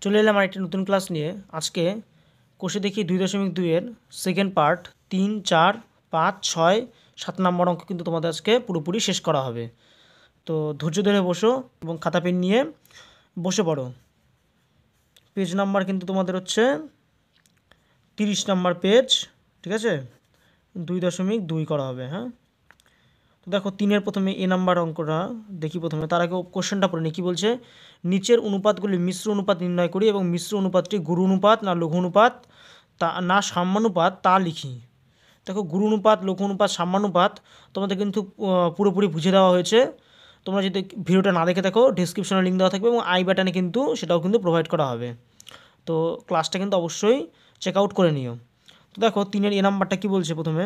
চলে এলাম আরেকটি নতুন ক্লাস নিয়ে। আজকে কোষে দেখি 2.2-এর সেকেন্ড পার্ট 3, 4, 5, 6, 7 নম্বর অঙ্ক কিন্তু তোমাদের আজকে পুরোপুরি শেষ করা হবে। তো ধৈর্য ধরে বসো এবং খাতা পেন নিয়ে বসে পড়ো। পেজ নাম্বার কিন্তু তোমাদের হচ্ছে 30 নম্বর পেজ, ঠিক আছে? 2.2 করা হবে। হ্যাঁ, তো দেখো 3-এর প্রথমে এ নাম্বার অঙ্কটা দেখি। প্রথমে তার আগে কোশ্চেনটা পড়ে নিই। কী বলছে? নিচের অনুপাতগুলি মিশ্র অনুপাত নির্ণয় করি এবং মিশ্র অনুপাতটি গুরু অনুপাত না লঘু অনুপাত তা না সাম্যানুপাত তা লিখি। দেখো গুরু অনুপাত, লঘু অনুপাত, সাম্যানুপাত তোমাদের কিন্তু পুরোপুরি বুঝে দেওয়া হয়েছে। তোমরা যদি ভিডিওটা না দেখে থাকো ডিসক্রিপশনে লিঙ্ক দেওয়া থাকবে এবং আই বাটনে কিন্তু সেটাও কিন্তু প্রোভাইড করা হবে। তো ক্লাসটা কিন্তু অবশ্যই চেক আউট করে নিও। তো দেখো 3-এর এ নাম্বারটা কী বলছে? প্রথমে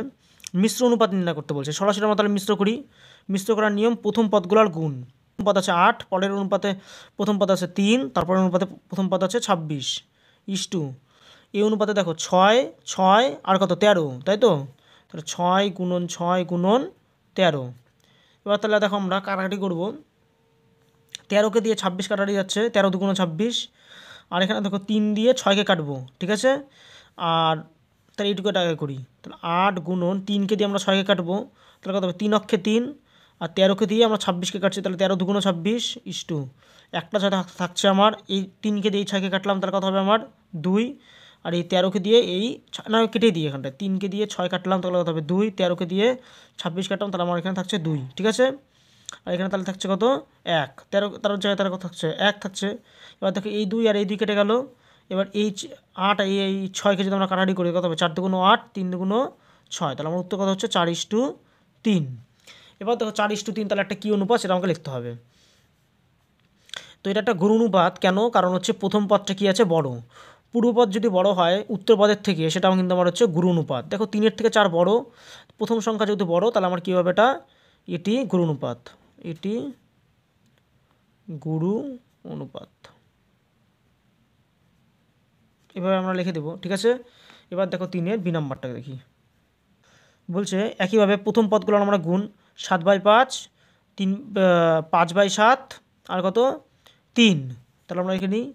মিশ্র অনুপাত নির্ণয় করতে বলছে। সরাসরি আমরা তাহলে মিশ্র করি। মিশ্র করার নিয়ম, প্রথম পদগুলোর গুণ। প্রথম পদ আছে 8, পরের অনুপাতে প্রথম পদ আছে 3, তারপরের অনুপাতে প্রথম পদ আছে 26:2। এই অনুপাতে দেখো 6, 6 আর কত 13, তাই তো? তাহলে 6 গুণন 6 গুণন 13। এবার তাহলে দেখো আমরা কাটাকাটি করবো। 13কে দিয়ে 26 কাটাকাটি যাচ্ছে, 13 2 26। আর এখানে দেখো 3 দিয়ে 6কে কাটবো, ঠিক আছে? আর তাহলে এইটুকু টাকা করি। তাহলে 8 গুণন 3কে দিয়ে আমরা 6কে কাটবো, তাহলে কত হবে? 3 অক্ষে 3 আর 13কে দিয়ে আমরা 26কে কাটছি, তাহলে 13 2 26:2। একটা 6 থাকছে আমার, এই 3কে দিয়ে এই 6কে কাটলাম, তার কথা হবে আমার 2। আর এই 13কে দিয়ে এই না কেটে দিই, এখানটায় 3কে দিয়ে 6 কাটলাম, তাহলে কথা হবে 2। 13কে দিয়ে 26 কাটলাম, তাহলে আমার এখানে থাকছে 2, ঠিক আছে? আর এখানে তাহলে থাকছে কত? 1। 13 জায়গায় তার কত থাকছে? 1 থাকছে। এবার দেখো এই 2 আর এই 2 কেটে গেল। এবার এই 8 আর এই 6কে যদি আমরা কাটাকাটি করি কত হবে? 4 2 8, 3 2 6। তাহলে আমার উত্তর কত হচ্ছে? 4:3। এবার দেখো 4:3 তাহলে একটা কী অনুপাত সেটা আমাকে লিখতে হবে। তো এটা একটা গুরু অনুপাত। কেন? কারণ হচ্ছে প্রথম পদটা কী আছে? বড়। পূর্বপদ যদি বড় হয় উত্তর পদের থেকে, সেটা কিন্তু আমার হচ্ছে গুরু অনুপাত। দেখো 3-এর থেকে 4 বড়, প্রথম সংখ্যা যেহেতু বড়, তাহলে আমার কী হবে? এটি গুরু অনুপাত। এটি গুরু অনুপাত, এভাবে আমরা লিখে দেবো, ঠিক আছে? এবার দেখো 3-এর বি নাম্বারটা দেখি। বলছে একইভাবে প্রথম পদগুলো আমরা গুণ 7/5, 5/7 আর কত? 3। তাহলে আমরা লিখে নিই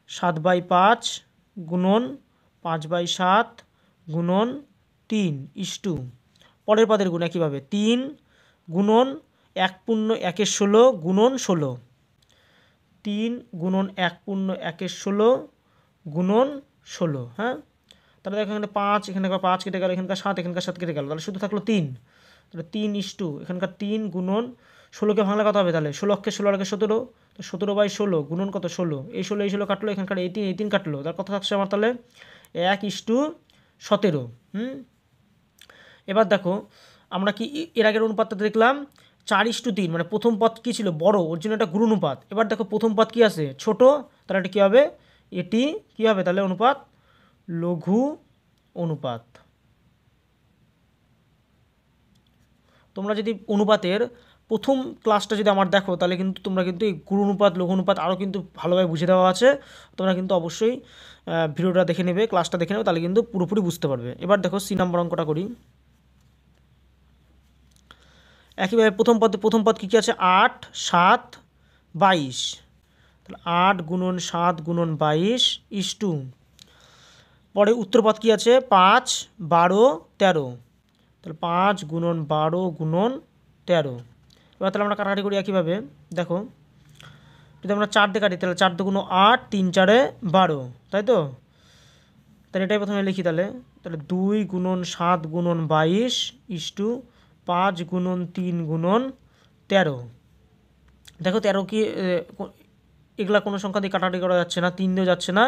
7/5 গুণন 5/7 গুণন 3:2। পরের পদের গুণ একইভাবে 3 গুণন 1 পূর্ণ 1 16 গুণন 16। 3 গুণন 1 পূর্ণ 1 16 গুণন 16। হ্যাঁ, তাহলে দেখো এখানে 5, এখানে 5 কেটে গেল, এখানকার 7, এখানকার 7 কেটে গেল, তাহলে শুধু থাকলো 3। তাহলে 3:2, এখানকার 3 গুণন 16কে ভাঙলে কত হবে? তাহলে 16 অক্ষে 16 আগে 17, তো 17/16 গুণন কত? 16। এই 16 কাটলো, এখানকার 18 কাটলো, তার কথা থাকছে আমার তাহলে 1:17। এবার দেখো আমরা কি এর আগের অনুপাতটা দেখলাম 4:3, মানে প্রথম পদ কী ছিল? বড়, ওর জন্য একটা গুরু অনুপাত। এবার দেখো প্রথম পদ কী আছে? ছোট, তাহলে এটা কী হবে? এটি কী হবে তাহলে? অনুপাত লঘু অনুপাত। তোমরা যদি অনুপাতের প্রথম ক্লাসটা যদি আমার দেখো, তাহলে কিন্তু তোমরা কিন্তু এই গুরু অনুপাত, লঘু অনুপাত আরও কিন্তু ভালোভাবে বুঝে দেওয়া আছে। তোমরা কিন্তু অবশ্যই ভিডিওটা দেখে নেবে, ক্লাসটা দেখে নেবে, তাহলে কিন্তু পুরোপুরি বুঝতে পারবে। এবার দেখো সি নাম্বার অঙ্কটা করি। একইভাবে প্রথম পদ কী কী আছে? 8 7 22। তাহলে 8 গুণন 7 গুণন 22:2। পরে উত্তরপদ কী আছে? 5 12 13। তাহলে 5 গুণন 12 গুণন 13। এবার তাহলে আমরা কাটাকাটি করি একইভাবে। দেখো যদি আমরা 4 দিয়ে কাটি, তাহলে 4 2 8, 3 4 12, তাই তো? তাহলে এটাই প্রথমে লিখি। তাহলে 2 গুণন 7 গুণন 22:2, 5 গুণন 3 গুণন 13। দেখো 13 কি এগুলা কোনো সংখ্যা দিয়ে কাটাকাটি করা যাচ্ছে না, 3 দিয়েও যাচ্ছে না,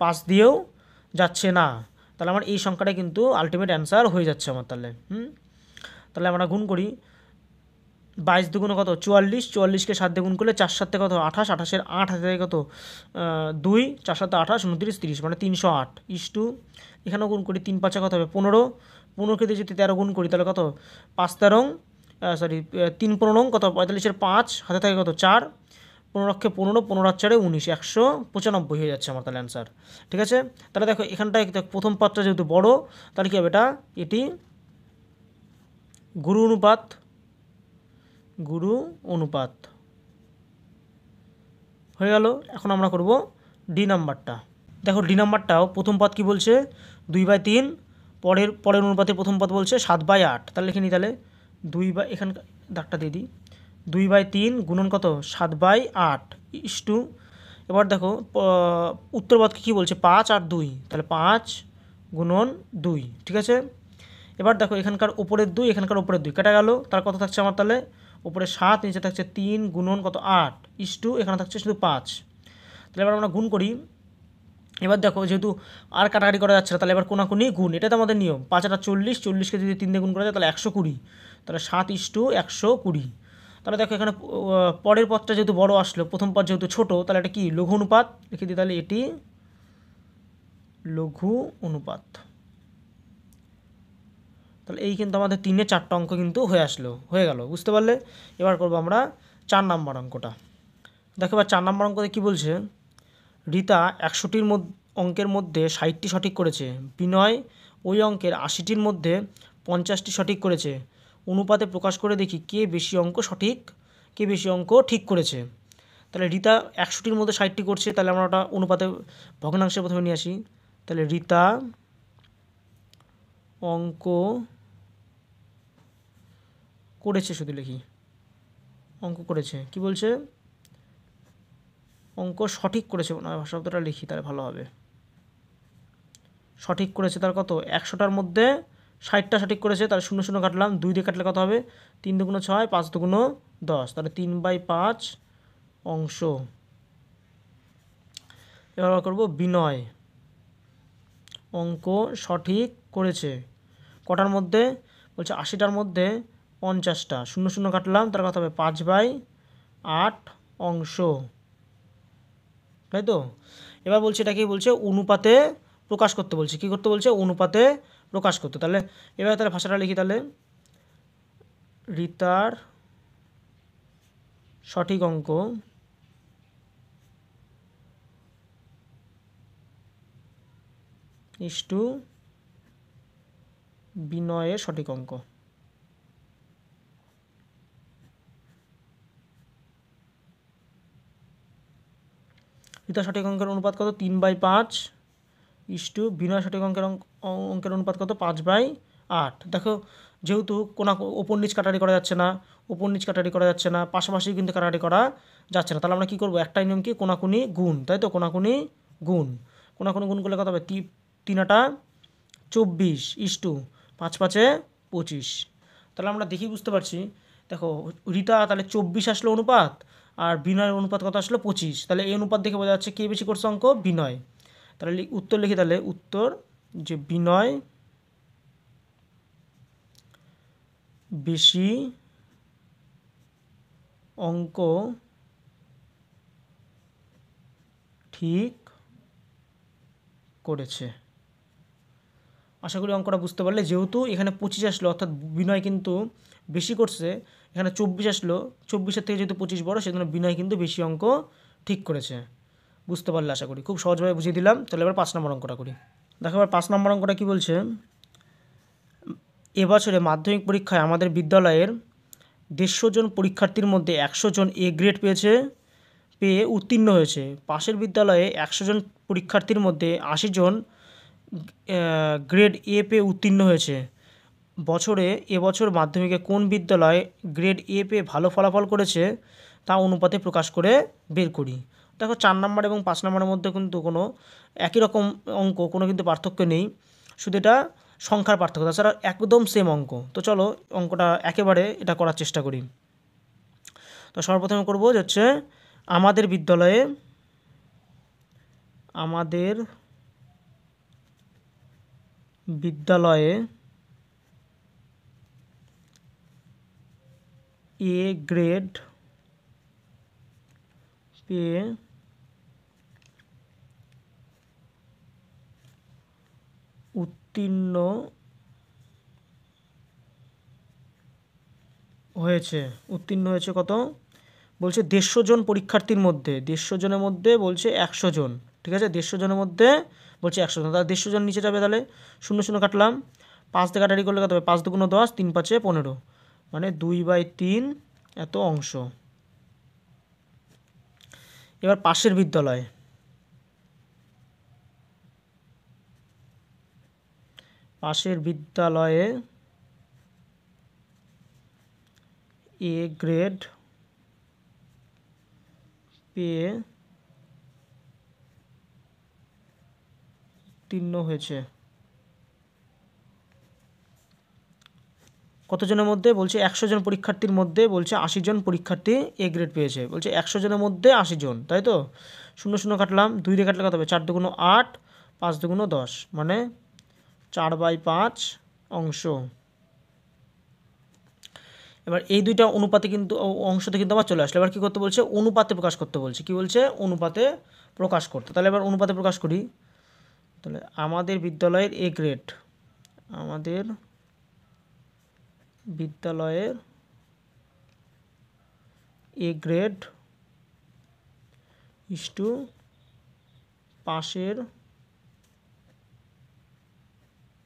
5 দিয়েও যাচ্ছে না। তাহলে আমার এই সংখ্যাটা কিন্তু আলটিমেট অ্যান্সার হয়ে যাচ্ছে আমার। তাহলে আমরা গুণ করি। 22 দুগুণ কত? 44, 44কে 7 দিয়ে গুণ করলে 4 7 কত? 28, 28-এর 8 হাতে কত? 2, 4 7 28, 29 30, মানে 308:2। এখানেও গুণ করি, 3 5 কত হবে? 15, 15কে দিয়ে যদি 13 গুণ করি তাহলে কত? 5 13 3 15 কত? 45-এর 5 হাতে থাকে কত? 4, 15 অক্ষে 15, 15 আর 4 19, 195 হয়ে যাচ্ছে আমার তাহলে অ্যান্সার, ঠিক আছে? তাহলে দেখো এখানটায় প্রথম পদটা যেহেতু বড়, তাহলে কী হবে? এটি গুরু অনুপাত। গুরু অনুপাত হয়ে গেল। এখন আমরা করব ডি নাম্বারটা। দেখো ডি নাম্বারটাও প্রথম পদ কী বলছে 2/3, পরের অনুপাতে প্রথম পদ বলছে 7/8। তাহলে লিখে নিই, তাহলে এখানে দাগটা দিয়ে দিই, 2/3 গুণন কত 7/8 ইস্টু, এবার দেখো উত্তর পদকে কী বলছে 5 আর 2, তাহলে 5 গুণন 2, ঠিক আছে। এবার দেখো এখানকার উপরের 2 এখানকার উপরের 2 কেটে গেল, তার কত থাকছে আমার, তাহলে উপরে 7 নিচে থাকছে 3 গুণন কত 8 ইস্টু এখানে থাকছে শুধু 5। তাহলে এবার আমরা গুণ করি। এবার দেখো যেহেতু আর কাটাকাটি করা যাচ্ছে না, তাহলে এবার কোনাকুনি গুণ, এটা তো আমাদের নিয়ম। 5 আর 40, 40কে যদি 3 দিয়ে গুণ করা যায় তাহলে 120, তাহলে 7:120। তাহলে দেখো এখানে পরের পদটা যেহেতু বড় আসলো, প্রথম পদ যেহেতু ছোট, তাহলে এটা কি লঘু অনুপাত লিখে দিই, তাহলে এটি লঘু অনুপাত। তাহলে এই কিন্তু আমাদের 3-এ 4টা অঙ্ক কিন্তু হয়ে গেল, বুঝতে পারলে। এবার করবো আমরা 4 নম্বর অঙ্কটা। দেখো এবার 4 নম্বর অঙ্কতে কী বলছে, রিতা 100টির অঙ্কের মধ্যে 60টি সঠিক করেছে, বিনয় ওই অঙ্কের 80টির মধ্যে 50টি সঠিক করেছে, অনুপাতে প্রকাশ করে দেখি কে বেশি অঙ্ক ঠিক করেছে। তাহলে রিতা 100টির মধ্যে 60টি করছে, তাহলে আমরা ওটা অনুপাতে ভগ্নাংশে প্রথমে নিয়ে আসি। তাহলে রিতা অঙ্ক করেছে, শুধু লিখি অঙ্ক করেছে, কি বলছে অঙ্ক সঠিক করেছে না, শব্দটা লিখি তাহলে ভালো হবে। সঠিক করেছে তার কত 100টার মধ্যে 60টা সঠিক করেছে, তাহলে 0 0 কাটলাম, 2 দিয়ে কাটলে কত হবে 3 2 6, 5 2 10, তাহলে 3/5 অংশ। এবার করব বিনয় অঙ্ক সঠিক করেছে কটার মধ্যে, বলছে 80টার মধ্যে 50টা, 0 0 কাটলাম, তার কত হবে 5/8 অংশ, তাই তো। এবার বলছে এটাকেই বলছে অনুপাতে প্রকাশ করতে বলছে, কী করতে বলছে অনুপাতে প্রকাশ করতে। তাহলে এবার তাহলে ভাষাটা লিখি, তাহলে রিতার সঠিক অঙ্ক ইস্টু বিনয়ের সঠিক অঙ্ক। রিতার সঠিক অঙ্কের অনুপাত কত 3/5 ইস্টু বিনয় সঠিক অঙ্কের অনুপাত কত 5/8। দেখো যেহেতু ওপর নিচ কাটারি করা যাচ্ছে না, পাশাপাশি কিন্তু কাটারি করা যাচ্ছে না, তাহলে আমরা কী করবো, একটাই নিয়ম কি কোনাকুনি গুণ, তাই তো কোনাকুনি গুণ করলে কত হবে 3 24 ইস্টু 5 5 25। তাহলে আমরা দেখি বুঝতে পারছি, দেখো রিতা তাহলে 24 আসলো অনুপাত, আর বিনয়ের অনুপাত কত আসলো 25, তাহলে এই অনুপাত দেখে বোঝা যাচ্ছে কে বেশি করছে অঙ্ক, বিনয়। তাহলে উত্তর লিখি, তাহলে উত্তর যে বিনয় বেশি অঙ্ক ঠিক করেছে। আশা করি অঙ্কটা বুঝতে পারলে, যেহেতু এখানে 25 আসলো অর্থাৎ বিনয় কিন্তু বেশি করছে, এখানে 24 আসলো, 24-এর থেকে যেহেতু 25 বড় সেজন্য বিনয় কিন্তু বেশি অঙ্ক ঠিক করেছে। বুঝতে পারলে আশা করি, খুব সহজভাবে বুঝিয়ে দিলাম। তাহলে এবার 5 নম্বর অঙ্কটা করি। দেখো এবার 5 নম্বর অঙ্কটা কী বলছে, এবছরে মাধ্যমিক পরীক্ষায় আমাদের বিদ্যালয়ের 150 জন পরীক্ষার্থীর মধ্যে 100 জন এ গ্রেড পেয়ে উত্তীর্ণ হয়েছে। পাশের বিদ্যালয়ে 100 জন পরীক্ষার্থীর মধ্যে 80 জন গ্রেড এ পেয়ে উত্তীর্ণ হয়েছে। এবছর মাধ্যমিকে কোন বিদ্যালয় গ্রেড এ পেয়ে ভালো ফলাফল করেছে তা অনুপাতে প্রকাশ করে বের করি। দেখো 4 নম্বর এবং 5 নম্বরের মধ্যে কিন্তু কোনো একই রকম অঙ্ক, কোনো কিন্তু পার্থক্য নেই, শুধু এটা সংখ্যার পার্থক্য, তাছাড়া একদম সেম অঙ্ক। তো চলো অঙ্কটা একেবারে এটা করার চেষ্টা করি। তো সর্বপ্রথমে করবো যে হচ্ছে আমাদের বিদ্যালয়ে এ গ্রেড পেয়ে উত্তীর্ণ হয়েছে কত, বলছে 150 জন পরীক্ষার্থীর মধ্যে, 150 জনের মধ্যে বলছে 100 জন, ঠিক আছে, 150 জনের মধ্যে বলছে 100 জন, তাহলে 150 জন নিচে যাবে, তাহলে 0 0 কাটলাম, 5 দিয়ে কাটারি করলে কত হবে 5 2 10, 3 5 15, মানে 2/3 এত অংশ। এবার পাশের বিদ্যালয়, পাশের বিদ্যালয়ে এ গ্রেড পেয়ে উত্তীর্ণ হয়েছে। কতজনের মধ্যে? বলছে 100 জন পরীক্ষার্থীর মধ্যে বলছে 80 জন পরীক্ষার্থী এ গ্রেড পেয়েছে। বলছে 100 জনের মধ্যে 80 জন, তাই তো? 0 0 কাটলাম, 2 দিয়ে কাটলে কত হবে? 4 দুগুণ 8, 5 দুগুণ 10, মানে 4/5 অংশ। এবার এই দুইটা অনুপাতে কিন্তু অংশতে কিন্তু আবার চলে আসলো। এবার কী করতে বলছে? অনুপাতে প্রকাশ করতে বলছে। কি বলছে? অনুপাতে প্রকাশ করতে। তাহলে এবার অনুপাতে প্রকাশ করি। তাহলে আমাদের বিদ্যালয়ের এ গ্রেড, আমাদের বিদ্যালয়ের এ গ্রেড ইস্টু পাশের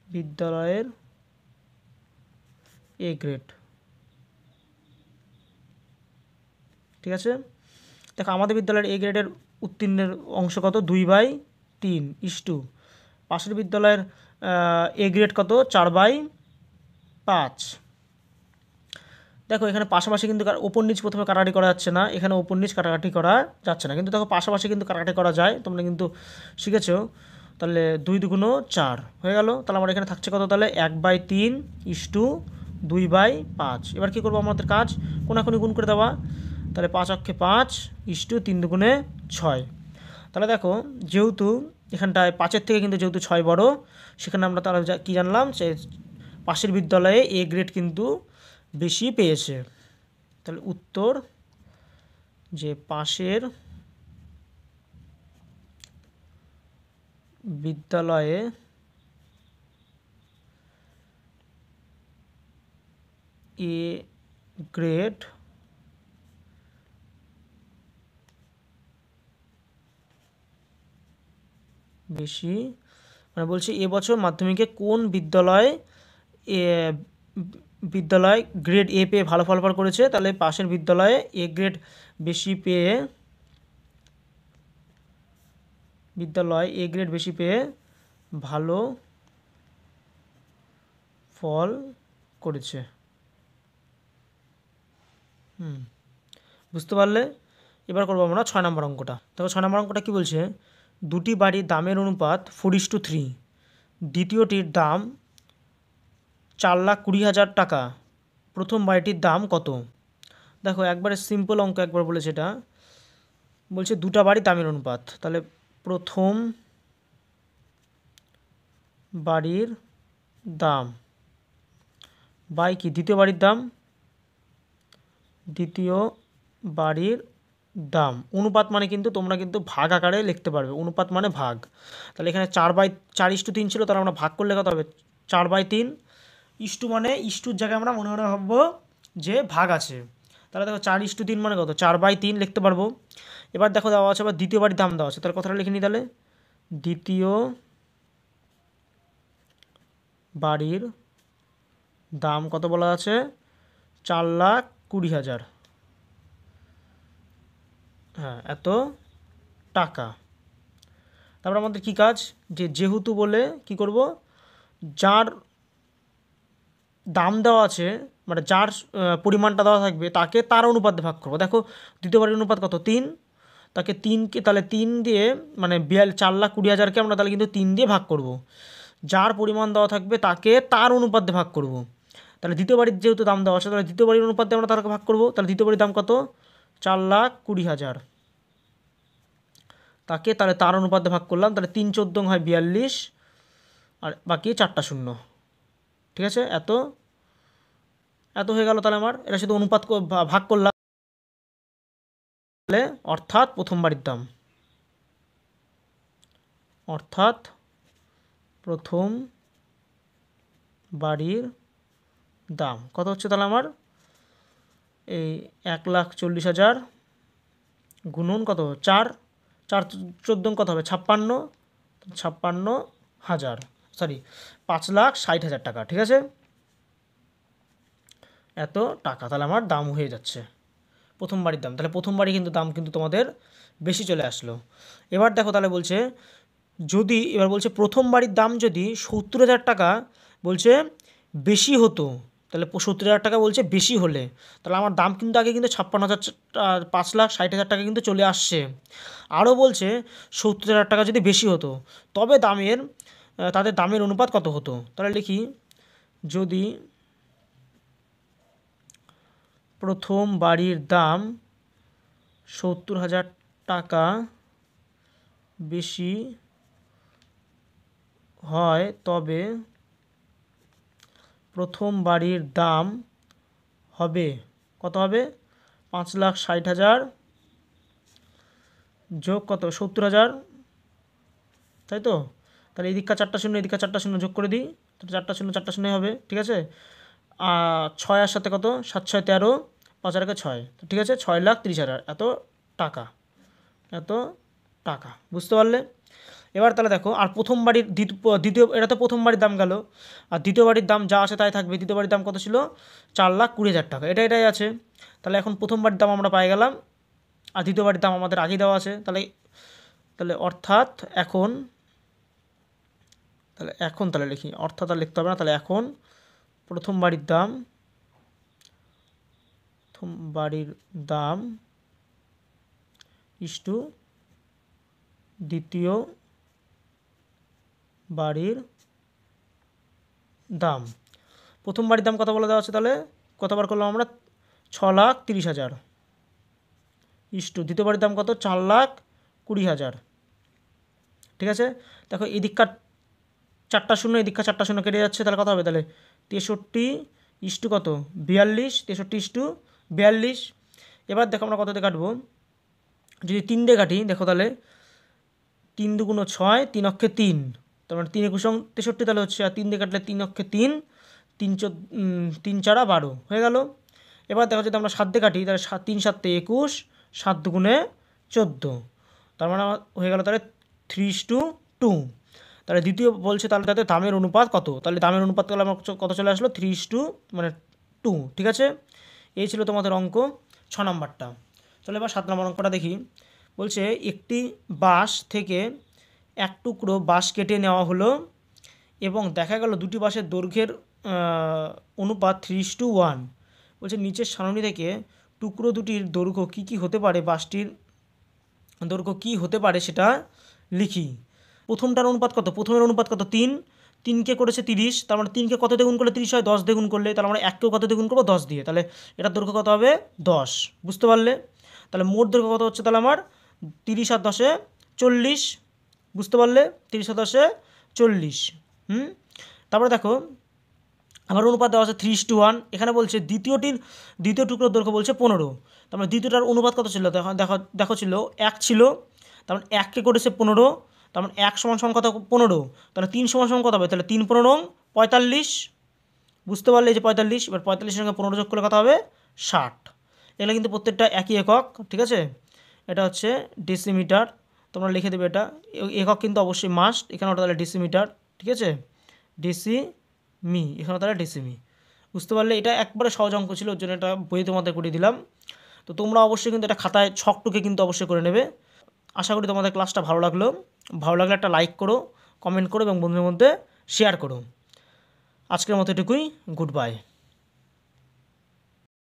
বিদ্যালয়ের এ গ্রেড। ঠিক আছে? দেখো আমাদের বিদ্যালয়ের এ গ্রেডের উত্তীর্ণের অংশ কত? 2/3 ইস্টু পাশের বিদ্যালয়ের এ গ্রেড কত? 4/5। দেখো এখানে পাশাপাশি কিন্তু ওপর নিচ প্রথমে কাটাকাটি করা যাচ্ছে না, এখানে ওপর নিচ কাটাকাটি করা যাচ্ছে না, কিন্তু দেখো পাশাপাশি কিন্তু কাটাকাটি করা যায়, তোমরা কিন্তু শিখেছো। তাহলে 2 দুগুণ 4 হয়ে গেল। তাহলে আমার এখানে থাকছে কত? তাহলে 1/3 ইস্টু 2/5। এবার কী করবো? আমাদের কাজ কোনাকুনি গুণ করে দেওয়া। তাহলে 5 অক্ষে 5 ইস্টু 3 দুগুণে 6। তাহলে দেখো যেহেতু এখানটায় 5-এর থেকে কিন্তু যেহেতু 6 বড়, সেখানে আমরা তাহলে কী জানলাম? যে পাশের বিদ্যালয়ে এ গ্রেড কিন্তু বেশি পেয়েছে। তাহলে উত্তর যে পাশের বিদ্যালয়ে এ গ্রেড বেশি, মানে বলছে এবছর মাধ্যমিকে কোন বিদ্যালয় গ্রেড এ পেয়ে ভালো ফলাফল করেছে। তাহলে পাশের বিদ্যালয়ে এ গ্রেড বেশি পেয়ে ভালো ফল করেছে। বুঝতে পারলে? এবার করবো আমরা 6 নম্বর অঙ্কটা। দেখো 6 নম্বর অঙ্কটা কী বলছে? দুটি বাড়ির দামের অনুপাত 4:3, দ্বিতীয়টির দাম 4,20,000 টাকা, প্রথম বাড়িটির দাম কত? দেখো একবারে সিম্পল অঙ্ক, একবার বলেছে এটা। বলছে দুটা বাড়ির দামের অনুপাত, তাহলে প্রথম বাড়ির দাম বাই কি? দ্বিতীয় বাড়ির দাম, দ্বিতীয় বাড়ির দাম। অনুপাত মানে কিন্তু তোমরা কিন্তু ভাগ আকারে লিখতে পারবে, অনুপাত মানে ভাগ। তাহলে এখানে 4/3 ছিল, তাহলে আমরা ভাগ করলে কত হবে? 4/3 ইস্টু, মানে ইস্টুর জায়গায় আমরা মনে মনে ভাববো যে ভাগ আছে। তাহলে দেখো 4:3 মানে কত? 4/3 লিখতে পারবো। এবার দেখো দেওয়া আছে আবার দ্বিতীয় বাড়ির দাম দেওয়া আছে, তাহলে কথাটা লিখে নিই। তাহলে দ্বিতীয় বাড়ির দাম কত বলা আছে? 4,20,000। হ্যাঁ, এত টাকা। তারপর আমাদের কি কাজ? যেহেতু বলে কি করব? যার দাম দেওয়া আছে, মানে যার পরিমাণটা দেওয়া থাকবে তাকে তার অনুপাতে ভাগ করবো। দেখো দ্বিতীয় বাড়ির অনুপাত কত? 3, তাকে 3কে তাহলে 3 দিয়ে, মানে 4,20,000কে আমরা তাহলে কিন্তু 3 দিয়ে ভাগ করব। যার পরিমাণ দেওয়া থাকবে তাকে তার অনুপাতে ভাগ করব। তাহলে দ্বিতীয় বাড়ির যেহেতু দাম দেওয়া আছে, তাহলে দ্বিতীয় বাড়ির অনুপাতে আমরা তাকে ভাগ করব। তাহলে দ্বিতীয় বাড়ির দাম কত? 4,20,000, তাকে তাহলে তার অনুপাতে ভাগ করলাম। তাহলে 3/14 হয় 42, আর বাকি 4টা শূন্য। ঠিক আছে? এত হয়ে গেল। তাহলে আমার এটা শুধু অনুপাত ভাগ করলাম, অর্থাৎ প্রথম বাড়ির দাম, অর্থাৎ প্রথম বাড়ির দাম কত হচ্ছে? তাহলে আমার এই 1,40,000 গুণন কত? 4/14 কত হবে? 56,000, সরি 5,60,000 টাকা। ঠিক আছে? এত টাকা তাহলে আমার দাম হয়ে যাচ্ছে, প্রথম বাড়ির দাম। তাহলে প্রথম বাড়ি কিন্তু দাম কিন্তু তোমাদের বেশি চলে আসলো। এবার দেখো তাহলে বলছে, এবার বলছে প্রথম বাড়ির দাম যদি 70,000 টাকা বলছে বেশি হতো, তাহলে 70,000 টাকা বলছে বেশি হলে, তাহলে আমার দাম কিন্তু আগে কিন্তু 5,60,000 টাকা কিন্তু চলে আসছে। আরও বলছে 70,000 টাকা যদি বেশি হতো তবে তাদের দামের অনুপাত কত হতো। তাহলে লিখি, যদি প্রথম বাড়ির দাম 70,000 টাকা বেশি হয় তবে প্রথম বাড়ির দাম হবে কত হবে, 5,60,000 যোগ কত 70,000, তাই তো। তাহলে এদিকটা 4টা শূন্য, এদিকটা 4টা শূন্য যোগ করে দিই, তাহলে 4টা শূন্য 4টা শূন্য হবে, ঠিক আছে। 6 আর সাথে কত, 7 6 13, 5 আর 6, তো ঠিক আছে, 6,30,000 এত টাকা, এত টাকা, বুঝতে পারলে। এবার তাহলে দেখো, আর প্রথম বাড়ির দ্বিতীয়, এটা তো প্রথম বাড়ির দাম গেল, আর দ্বিতীয় বাড়ির দাম যা আছে তাই থাকবে। দ্বিতীয় বাড়ির দাম কত ছিল, 4,20,000 টাকা, এটাই আছে। তাহলে এখন প্রথম বাড়ির দাম আমরা পাই গেলাম, আর দ্বিতীয় বাড়ির দাম আমাদের আগেই দেওয়া আছে। তাহলে অর্থাৎ এখন, তাহলে লিখি, অর্থাৎ আর লিখতে হবে না, তাহলে এখন প্রথম বাড়ির দাম ইস্টু দ্বিতীয় বাড়ির দাম। প্রথম বাড়ির দাম কত বলে দেওয়া আছে, তাহলে কতবার করলাম আমরা, 6,30,000 ইস্টু দ্বিতীয় বাড়ির দাম কত, 4,20,000, ঠিক আছে। দেখো এদিককার 4টা শূন্য, এদিককার 4টা শূন্য কেটে যাচ্ছে, তাহলে কত হবে, তাহলে 63 ইস্টু কত 42, 63 ইস্টু 42। এবার দেখো আমরা কত দিয়ে কাটবো, যদি 3 দিয়ে কাটি, দেখো তাহলে 3 দুগুণ 6, 3 অক্ষে 3, তার মানে 3 একুশ 63, তাহলে হচ্ছে, আর 3 দিয়ে কাটলে 3 অক্ষে 3, 3 4 12 হয়ে গেল। এবার দেখো যদি আমরা 7 দিয়ে কাটি, তাহলে 3 7 21, 7 দুগুণে 14, তার মানে হয়ে গেল তাহলে 3:2। তাহলে দ্বিতীয় বলছে, তাহলে তাদের দামের অনুপাত কত, তাহলে দামের অনুপাত তাহলে আমার কত চলে আসলো, 3:2, ঠিক আছে। এই ছিল তোমাদের অঙ্ক 6 নাম্বারটা। চলো এবার 7 নম্বর অঙ্কটা দেখি। বলছে একটি বাঁশ থেকে এক টুকরো বাঁশ কেটে নেওয়া হলো এবং দেখা গেল দুটি বাঁশের দৈর্ঘ্যের অনুপাত 3:1। বলছে নিচের সারণী থেকে টুকরো দুটির দৈর্ঘ্য কী হতে পারে, বাঁশটির দৈর্ঘ্য কী হতে পারে সেটা লিখি। প্রথমটার অনুপাত কত, প্রথমের অনুপাত কত, 3, 3কে করেছে 30, তার মানে 3কে কত দিয়ে গুণ করলে 30 হয়, 10 দিয়ে গুণ করলে, তাহলে আমরা 1কেও কত দিয়ে গুণ করবো, 10 দিয়ে, তাহলে এটার দৈর্ঘ্য কত হবে, 10, বুঝতে পারলে। তাহলে মোট দৈর্ঘ্য কত হচ্ছে, তাহলে আমার 30 আর 10 40, বুঝতে পারলে, 30 আর 10 40। তারপরে দেখো আমার অনুপাত দেওয়া আছে 3:1। এখানে বলছে দ্বিতীয় টুকরোর দৈর্ঘ্য বলছে 15, তার মানে দ্বিতীয়টার অনুপাত কত ছিল, দেখো ছিল 1 ছিল, তার মানে 1কে করেছে 15, তার মানে 1 সমান সমান কত 15, তাহলে 3 সমান সমান কত হবে, তাহলে 3 15 45, বুঝতে পারলে, এই যে 45, এবার 45-এর সঙ্গে 15 যোগ করলে কত হবে, 60। এগুলো কিন্তু প্রত্যেকটা একই একক, ঠিক আছে। এটা হচ্ছে ডেসিমিটার, তোমরা লিখে দেবে, এটা একক কিন্তু অবশ্যই মাস্ট, এখানে ওটা তাহলে ডেসিমিটার, ঠিক আছে, এখানে তাহলে ডেসিমি, বুঝতে পারলে। এটা একবারে সহজ অঙ্ক ছিল, ওর জন্য এটা বই তোমাদের করে দিলাম। তো তোমরা অবশ্যই কিন্তু এটা খাতায় ছকটুকে কিন্তু অবশ্যই করে নেবে। আশা করি তোমাদের ক্লাসটা ভালো লাগলো একটা লাইক করো, কমেন্ট করো এবং বন্ধুদের মধ্যে শেয়ার করো। আজকের মতো এটুকুই, গুড বাই।